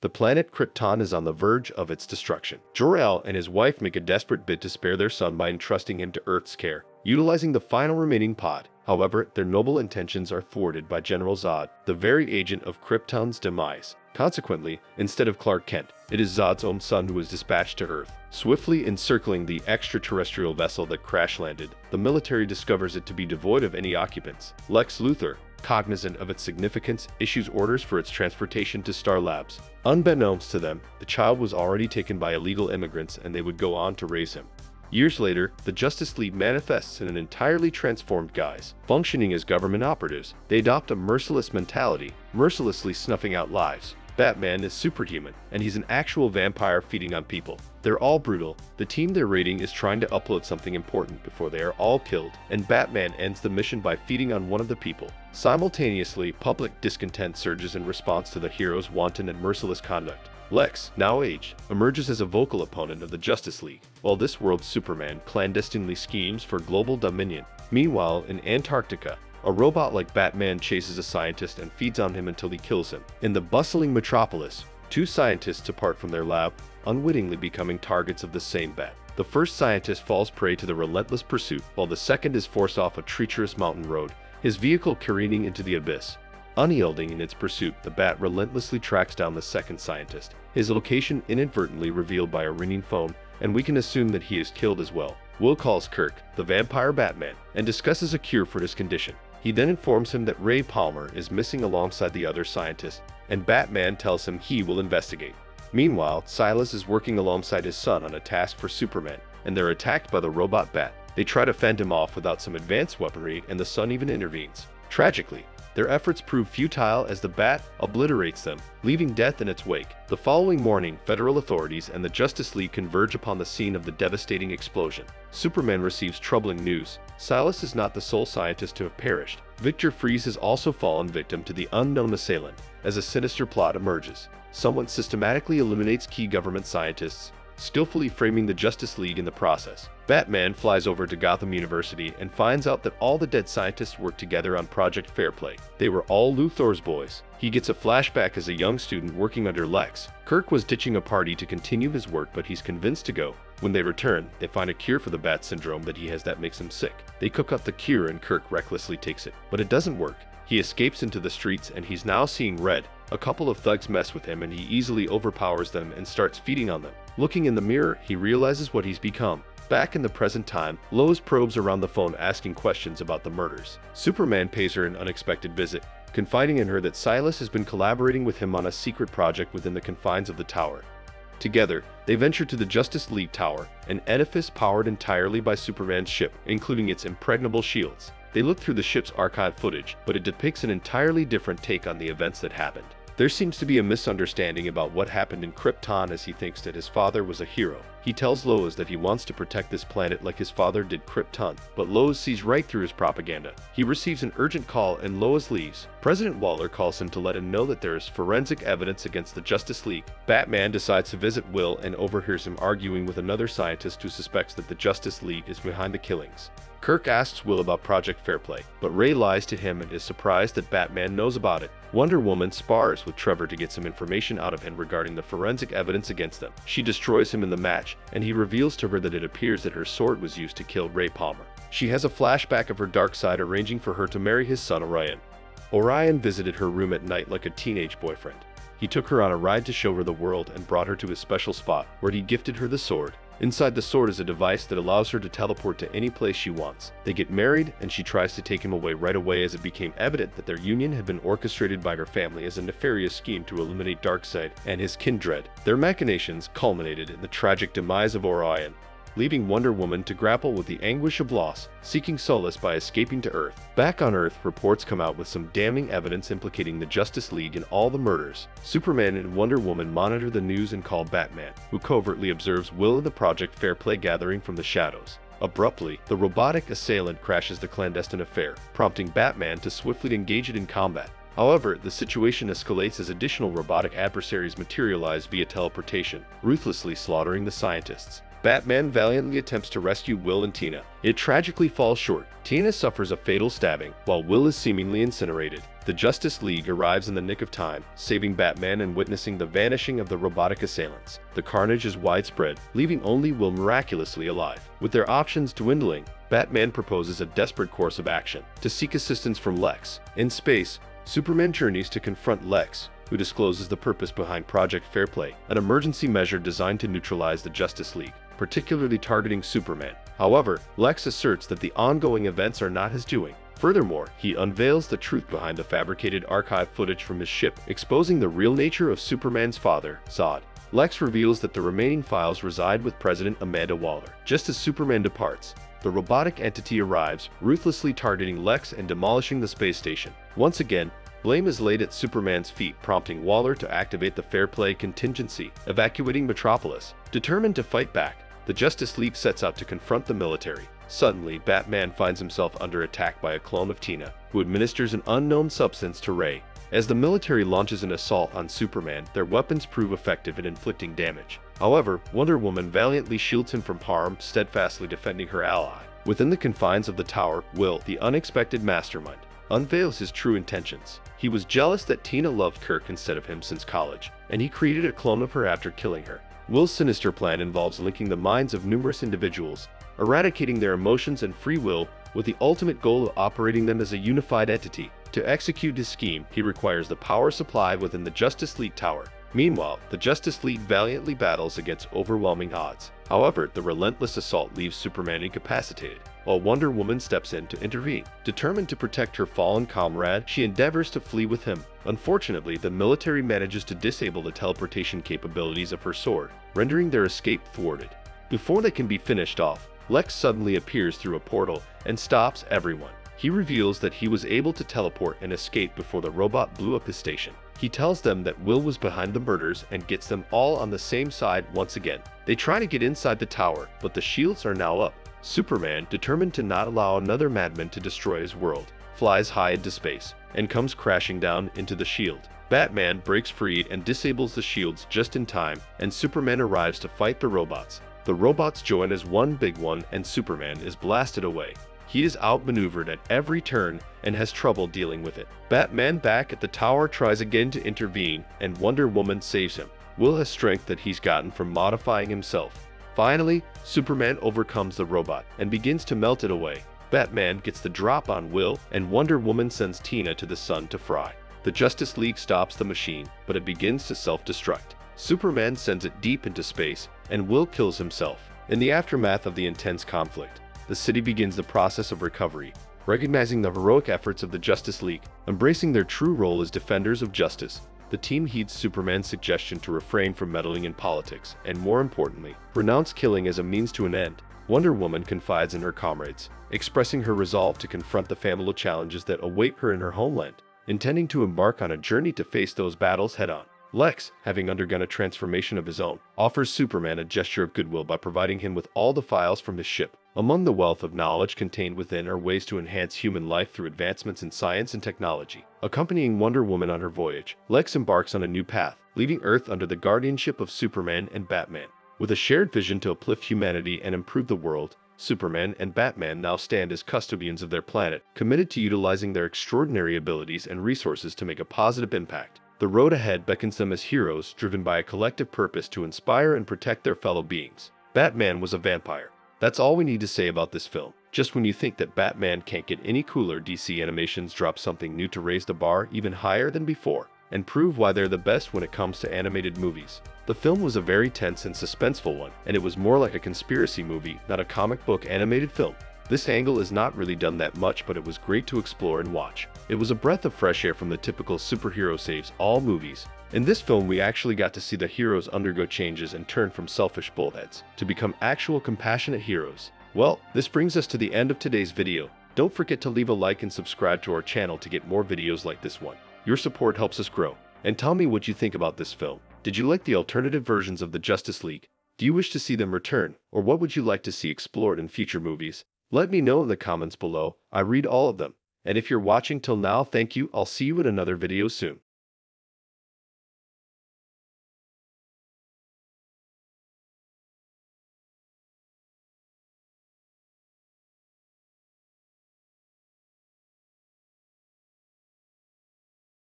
The planet Krypton is on the verge of its destruction. Jor-El and his wife make a desperate bid to spare their son by entrusting him to Earth's care, utilizing the final remaining pod. However, their noble intentions are thwarted by General Zod, the very agent of Krypton's demise. Consequently, instead of Clark Kent, it is Zod's own son who is dispatched to Earth. Swiftly encircling the extraterrestrial vessel that crash-landed, the military discovers it to be devoid of any occupants. Lex Luthor, cognizant of its significance, issues orders for its transportation to Star Labs. Unbeknownst to them, the child was already taken by illegal immigrants and they would go on to raise him. Years later, the Justice League manifests in an entirely transformed guise. Functioning as government operatives, they adopt a merciless mentality, mercilessly snuffing out lives. Batman is superhuman, and he's an actual vampire feeding on people. They're all brutal. The team they're raiding is trying to upload something important before they are all killed, and Batman ends the mission by feeding on one of the people. Simultaneously, public discontent surges in response to the hero's wanton and merciless conduct. Lex, now aged, emerges as a vocal opponent of the Justice League, while this world's Superman clandestinely schemes for global dominion. Meanwhile, in Antarctica, a robot like Batman chases a scientist and feeds on him until he kills him. In the bustling metropolis, two scientists apart from their lab, unwittingly becoming targets of the same bat. The first scientist falls prey to the relentless pursuit, while the second is forced off a treacherous mountain road, his vehicle careening into the abyss. Unyielding in its pursuit, the bat relentlessly tracks down the second scientist, his location inadvertently revealed by a ringing phone, and we can assume that he is killed as well. Will calls Kirk, the vampire Batman, and discusses a cure for his condition. He then informs him that Ray Palmer is missing alongside the other scientists, and Batman tells him he will investigate. Meanwhile, Silas is working alongside his son on a task for Superman, and they're attacked by the robot Bat. They try to fend him off without some advanced weaponry, and the son even intervenes. Tragically, their efforts prove futile as the Bat obliterates them, leaving death in its wake. The following morning, federal authorities and the Justice League converge upon the scene of the devastating explosion. Superman receives troubling news. Silas is not the sole scientist to have perished. Victor Fries has also fallen victim to the unknown assailant. As a sinister plot emerges, someone systematically eliminates key government scientists, skillfully framing the Justice League in the process. Batman flies over to Gotham University and finds out that all the dead scientists worked together on Project Fairplay. They were all Luthor's boys. He gets a flashback as a young student working under Lex. Kirk was ditching a party to continue his work, but he's convinced to go. When they return, they find a cure for the Bat syndrome that he has that makes him sick. They cook up the cure and Kirk recklessly takes it, but it doesn't work. He escapes into the streets and he's now seeing red. A couple of thugs mess with him and he easily overpowers them and starts feeding on them. Looking in the mirror, he realizes what he's become. Back in the present time, Lois probes around the phone asking questions about the murders. Superman pays her an unexpected visit, confiding in her that Silas has been collaborating with him on a secret project within the confines of the tower. Together, they venture to the Justice League Tower, an edifice powered entirely by Superman's ship, including its impregnable shields. They look through the ship's archived footage, but it depicts an entirely different take on the events that happened. There seems to be a misunderstanding about what happened in Krypton, as he thinks that his father was a hero. He tells Lois that he wants to protect this planet like his father did Krypton, but Lois sees right through his propaganda. He receives an urgent call and Lois leaves. President Waller calls him to let him know that there is forensic evidence against the Justice League. Batman decides to visit Will and overhears him arguing with another scientist who suspects that the Justice League is behind the killings. Kirk asks Will about Project Fairplay, but Ray lies to him and is surprised that Batman knows about it. Wonder Woman spars with Trevor to get some information out of him regarding the forensic evidence against them. She destroys him in the match, and he reveals to her that it appears that her sword was used to kill Ray Palmer. She has a flashback of her dark side arranging for her to marry his son Orion. Orion visited her room at night like a teenage boyfriend. He took her on a ride to show her the world and brought her to his special spot, where he gifted her the sword. Inside the sword is a device that allows her to teleport to any place she wants. They get married, and she tries to take him away right away as it became evident that their union had been orchestrated by her family as a nefarious scheme to eliminate Darkseid and his kindred. Their machinations culminated in the tragic demise of Orion, leaving Wonder Woman to grapple with the anguish of loss, seeking solace by escaping to Earth. Back on Earth, reports come out with some damning evidence implicating the Justice League in all the murders. Superman and Wonder Woman monitor the news and call Batman, who covertly observes Will and the Project Fairplay gathering from the shadows. Abruptly, the robotic assailant crashes the clandestine affair, prompting Batman to swiftly engage it in combat. However, the situation escalates as additional robotic adversaries materialize via teleportation, ruthlessly slaughtering the scientists. Batman valiantly attempts to rescue Will and Tina. It tragically falls short. Tina suffers a fatal stabbing, while Will is seemingly incinerated. The Justice League arrives in the nick of time, saving Batman and witnessing the vanishing of the robotic assailants. The carnage is widespread, leaving only Will miraculously alive. With their options dwindling, Batman proposes a desperate course of action to seek assistance from Lex. In space, Superman journeys to confront Lex, who discloses the purpose behind Project Fairplay, an emergency measure designed to neutralize the Justice League, particularly targeting Superman. However, Lex asserts that the ongoing events are not his doing. Furthermore, he unveils the truth behind the fabricated archive footage from his ship, exposing the real nature of Superman's father, Zod. Lex reveals that the remaining files reside with President Amanda Waller. Just as Superman departs, the robotic entity arrives, ruthlessly targeting Lex and demolishing the space station. Once again, blame is laid at Superman's feet, prompting Waller to activate the Fair Play contingency, evacuating Metropolis. Determined to fight back, the Justice League sets out to confront the military. Suddenly, Batman finds himself under attack by a clone of Tina, who administers an unknown substance to Ray. As the military launches an assault on Superman, their weapons prove effective in inflicting damage. However, Wonder Woman valiantly shields him from harm, steadfastly defending her ally. Within the confines of the tower, Will, the unexpected mastermind, unveils his true intentions. He was jealous that Tina loved Kirk instead of him since college, and he created a clone of her after killing her. Will's sinister plan involves linking the minds of numerous individuals, eradicating their emotions and free will, with the ultimate goal of operating them as a unified entity. To execute his scheme, he requires the power supply within the Justice League Tower. Meanwhile, the Justice League valiantly battles against overwhelming odds. However, the relentless assault leaves Superman incapacitated, while Wonder Woman steps in to intervene. Determined to protect her fallen comrade, she endeavors to flee with him. Unfortunately, the military manages to disable the teleportation capabilities of her sword, rendering their escape thwarted. Before they can be finished off, Lex suddenly appears through a portal and stops everyone. He reveals that he was able to teleport and escape before the robot blew up his station. He tells them that Will was behind the murders and gets them all on the same side once again. They try to get inside the tower, but the shields are now up. Superman, determined to not allow another madman to destroy his world, flies high into space and comes crashing down into the shield. Batman breaks free and disables the shields just in time, and Superman arrives to fight the robots. The robots join as one big one, and Superman is blasted away. He is outmaneuvered at every turn and has trouble dealing with it. Batman, back at the tower, tries again to intervene, and Wonder Woman saves him. Will has strength that he's gotten from modifying himself. Finally, Superman overcomes the robot and begins to melt it away. Batman gets the drop on Will, and Wonder Woman sends Tina to the sun to fry. The Justice League stops the machine, but it begins to self-destruct. Superman sends it deep into space, and Will kills himself. In the aftermath of the intense conflict, the city begins the process of recovery, recognizing the heroic efforts of the Justice League, embracing their true role as defenders of justice. The team heeds Superman's suggestion to refrain from meddling in politics, and more importantly, renounce killing as a means to an end. Wonder Woman confides in her comrades, expressing her resolve to confront the family challenges that await her in her homeland, intending to embark on a journey to face those battles head-on. Lex, having undergone a transformation of his own, offers Superman a gesture of goodwill by providing him with all the files from his ship. Among the wealth of knowledge contained within are ways to enhance human life through advancements in science and technology. Accompanying Wonder Woman on her voyage, Lex embarks on a new path, leaving Earth under the guardianship of Superman and Batman. With a shared vision to uplift humanity and improve the world, Superman and Batman now stand as custodians of their planet, committed to utilizing their extraordinary abilities and resources to make a positive impact. The road ahead beckons them as heroes driven by a collective purpose to inspire and protect their fellow beings. Batman was a vampire. That's all we need to say about this film. Just when you think that Batman can't get any cooler, DC Animations drops something new to raise the bar even higher than before, and prove why they're the best when it comes to animated movies. The film was a very tense and suspenseful one, and it was more like a conspiracy movie, not a comic book animated film. This angle is not really done that much, but it was great to explore and watch. It was a breath of fresh air from the typical superhero saves all movies. In this film, we actually got to see the heroes undergo changes and turn from selfish bullheads to become actual compassionate heroes. Well, this brings us to the end of today's video. Don't forget to leave a like and subscribe to our channel to get more videos like this one. Your support helps us grow. And tell me what you think about this film. Did you like the alternative versions of the Justice League? Do you wish to see them return? Or what would you like to see explored in future movies? Let me know in the comments below. I read all of them. And if you're watching till now, thank you. I'll see you in another video soon.